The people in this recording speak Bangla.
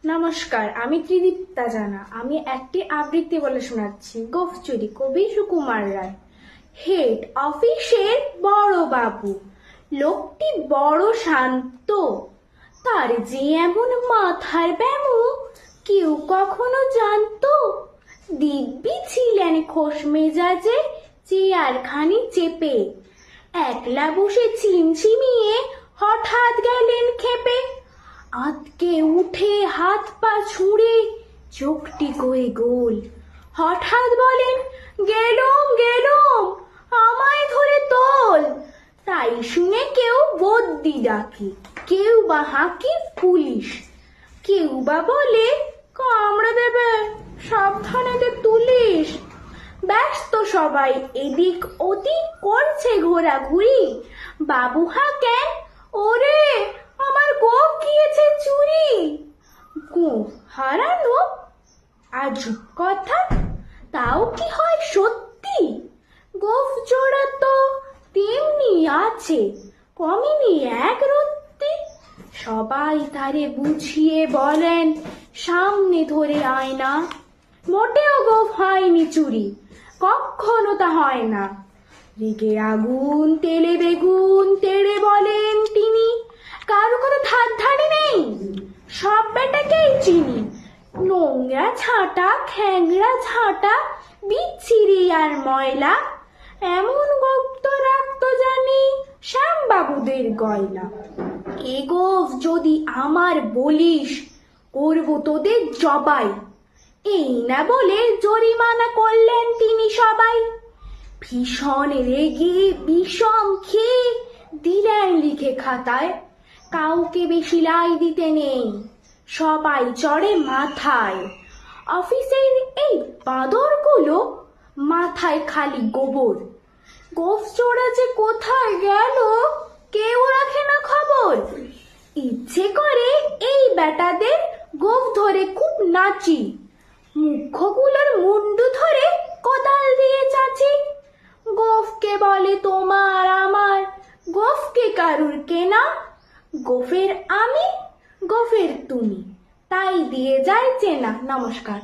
নমস্কার, আমি ত্রিদীপ্তা জানা। আমি একটি আবৃত্তি বলে শোনাচ্ছি। গোফ চুরি, কবি সুকুমার রায়। হেড অফিসের বড় বাবু, লোকটি বড় শান্ত, তার যে এমন মাথার ব্যামো কেউ কখনো জানতো? দিব্যি ছিলেন খোশ মেজাজে, চেয়ারখানি চেপে, একলা বসে চিমচিমিয়ে হঠাৎ গেলেন খেপে। আঁতকে উঠে হাত পা ছুঁড়ে চোখটি করে গোল, হঠাৎ বলেন, গেলুম গেলুম, আমায় ধরে তোল। তাই শুনে কেউ বদ্যি ডাকে, কেউ বা হাঁকে পুলিশ, কেউ বা বলে কামড়ে দেবে, সাবধানে দে তুলিস। ব্যস্ত সবাই এদিক ওদিক করছে ঘোরাঘুরি। বাবু হাঁকেন, ওরে আমার গোপ গিয়েছে চুরি। গোপ হারানো আজব কথা, তাও কি হয় সত্যি? গোফ জোড়া তো তেমনি আছে, কমেনি এক রত্তি। সবাই তারে বুঝিয়ে বলেন, সামনে ধরে আয়না, মোটেও গোফ হয়নি চুরি, কখনো তা হয় না। রেগে আগুন তেলে বেগুন তেড়ে বলেন তিনি, কারো কথা ধার ধারে নেই, সব বেটাকেই চিনি। নোংরা ছাঁটা খ্যাংরা ঝাঁটা, বিচ্ছিরি আর ময়লা, এমন গুপ্ত রাখতো জানি শ্যামবাবুদের গয়না। এ গোফ যদি আমার বলিস, করবো তোদের জবাই। এই না বলে জরিমানা করলেন তিনি সবাই। ভীষণ রেগে বিষম খেয়ে দিলেন লিখে খাতায়, কাউকে বেশি লাই দিতে নেই, সবাই চড়ে মাথায়। অফিসের এই বাঁদরগুলো মাথায় খালি গোবর, গোফ চোরা যে কোথায় গেল কেউ রাখে না খবর। ইচ্ছে করে এই বেটাদের গোফ ধরে খুব নাচি, মুখ্যগুলোর মুন্ডু ধরে কোদাল দিয়ে চাচি। গোফকে বলে তোমার আমার, গোফকে কারুর কেনা, গোফের আমি গোফের তুমি, তাই দিয়ে যায় চেনা। নমস্কার।